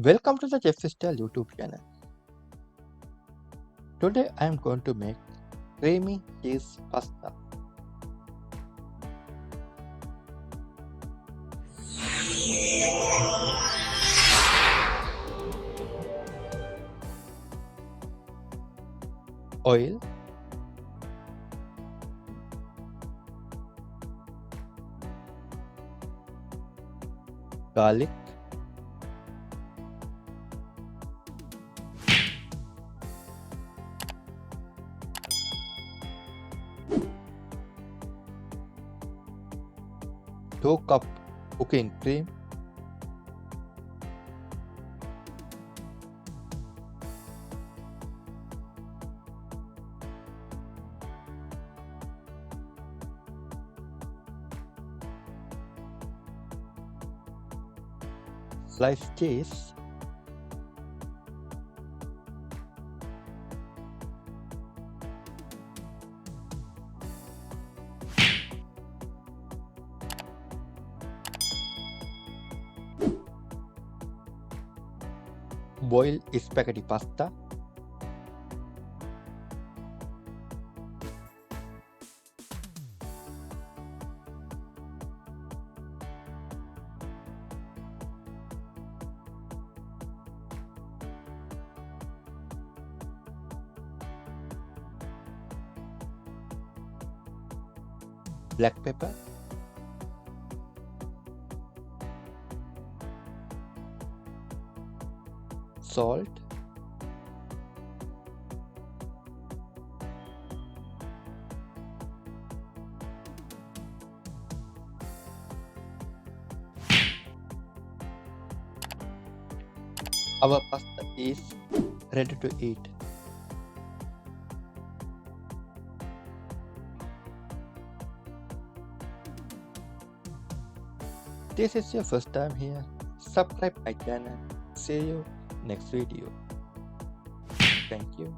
Welcome to the Chef Style YouTube channel. Today I am going to make creamy cheese pasta. Oil, garlic, two cup cooking cream, sliced cheese, boil spaghetti pasta, black pepper, salt, our pasta is ready to eat. This is your first time here, subscribe my channel. See you next video. Thank you.